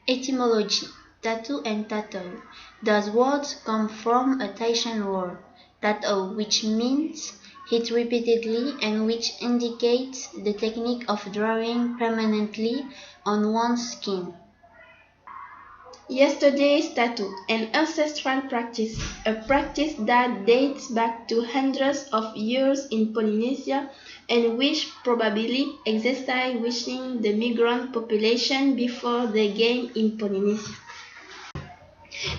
Etymology: tattoo and tattoo. Those words come from a Taishan word, tattoo, which means hit repeatedly and which indicates the technique of drawing permanently on one's skin. Yesterday's tattoo, an ancestral practice, a practice that dates back to hundreds of years in Polynesia and which probably existed within the migrant population before they came in Polynesia.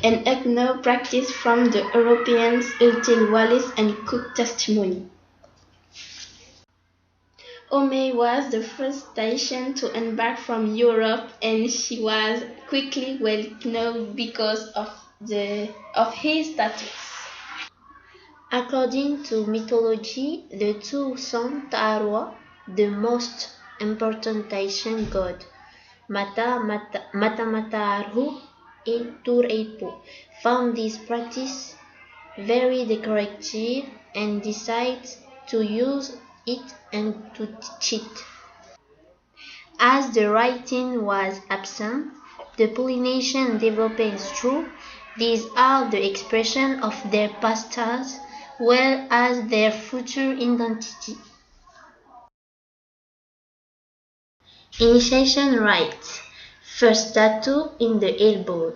An ethno practice from the Europeans until Wallis and Cook testimony. Omei was the first Tahitian to embark from Europe, and she was quickly well known because of his tattoos. According to mythology, the two sons Ta'arwa, the most important Tahitian god, Matamata'arhu and Tureipo, found this practice very decorative and decided to use it and to teach it. As the writing was absent, the Polynesian developed through these are the expression of their past as well as their future identity. Initiation rites. First tattoo in the elbow.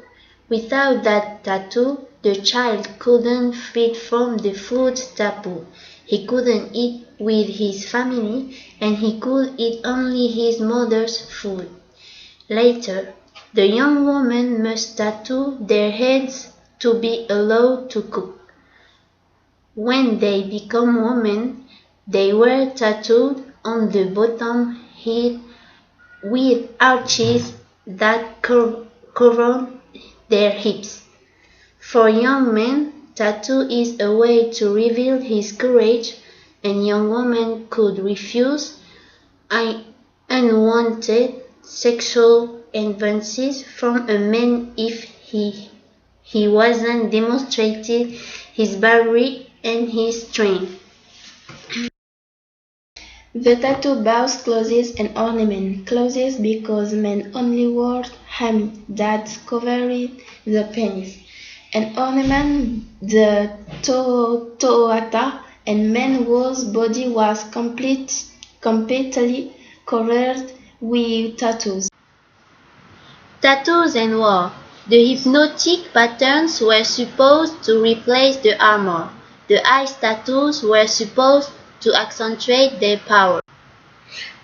Without that tattoo, the child couldn't feed from the food taboo. He couldn't eat with his family, and he could eat only his mother's food. Later, the young women must tattoo their heads to be allowed to cook. When they become women, they were tattooed on the bottom head with arches that covered their hips. For young men, tattoo is a way to reveal his courage, and young women could refuse unwanted sexual advances from a man if he wasn't demonstrating his bravery and his strength. The tattoo bows clothes and ornament. Clothes because men only wore hami that covered the penis, and ornament the to'ata, and men whose body was completely covered with tattoos. Tattoos and war. The hypnotic patterns were supposed to replace the armor. The eyes tattoos were supposed to accentuate their power.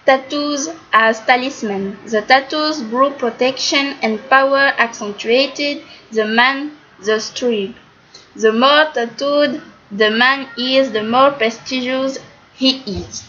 Tattoos as talisman. The tattoos brought protection and power, accentuated the man, the strip. The more tattooed the man is, the more prestigious he is.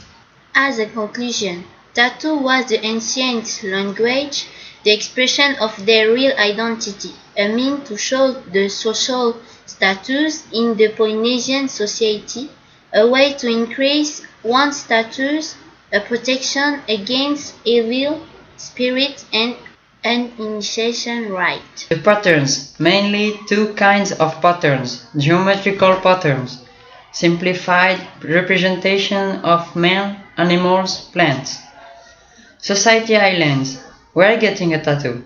As a conclusion, tattoo was the ancient language, the expression of their real identity, a means to show the social status in the Polynesian society, a way to increase one's status, a protection against evil spirits, and an initiation rite. The patterns, mainly two kinds of patterns: geometrical patterns, simplified representation of men, animals, plants. Society islands, we're getting a tattoo.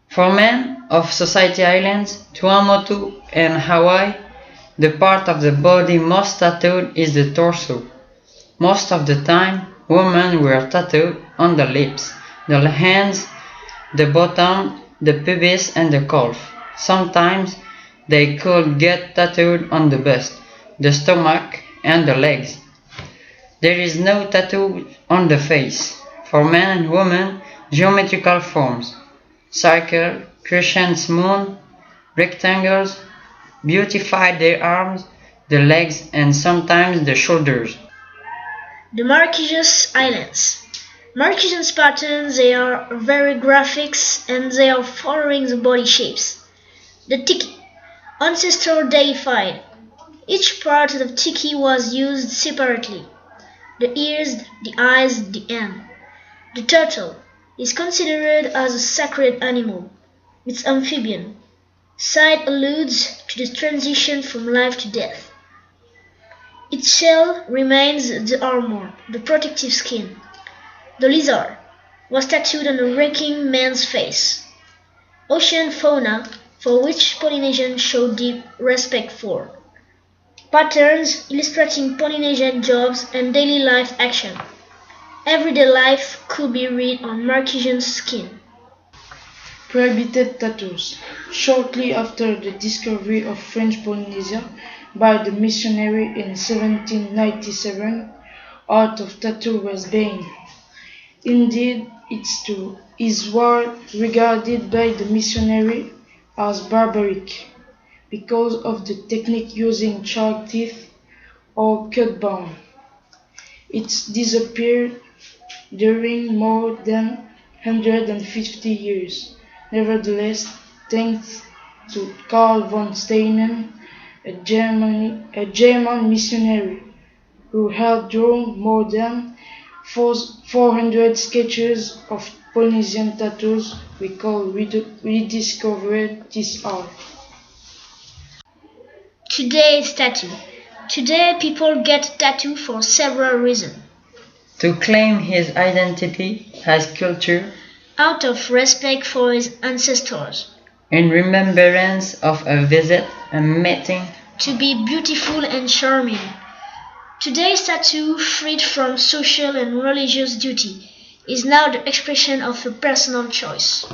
For men of Society Islands, Tuamotu and Hawaii, the part of the body most tattooed is the torso. Most of the time, women were tattooed on the lips, the hands, the bottom, the pubis and the calf. Sometimes they could get tattooed on the bust, the stomach and the legs. There is no tattoo on the face. For men and women, geometrical forms, circle, crescent moon, rectangles, beautify their arms, the legs and sometimes the shoulders. The Marquesas Islands. Marquesas patterns, they are very graphics and they are following the body shapes. The tiki, ancestor deified. Each part of the tiki was used separately. The ears, the eyes, the end. The turtle is considered as a sacred animal. It's amphibian. Sight alludes to the transition from life to death. Its shell remains the armor, the protective skin. The lizard was tattooed on a working man's face. Ocean fauna, for which Polynesians show deep respect for. Patterns illustrating Polynesian jobs and daily life action. Everyday life could be read on Marquesian skin. Prohibited tattoos. Shortly after the discovery of French Polynesia by the missionary in 1797, art of tattoo was banned. Indeed, it was regarded by the missionary as barbaric because of the technique using shark teeth or cut bone. It disappeared during more than 150 years. Nevertheless, thanks to Karl von Steinen, a German missionary who had drawn more than 400 sketches of Polynesian tattoos, we could rediscover this art. Today's tattoo. Today people get tattoo for several reasons. To claim his identity as culture, Out of respect for his ancestors. in remembrance of a visit, a meeting, To be beautiful and charming. Today's tattoo, freed from social and religious duty, is now the expression of a personal choice.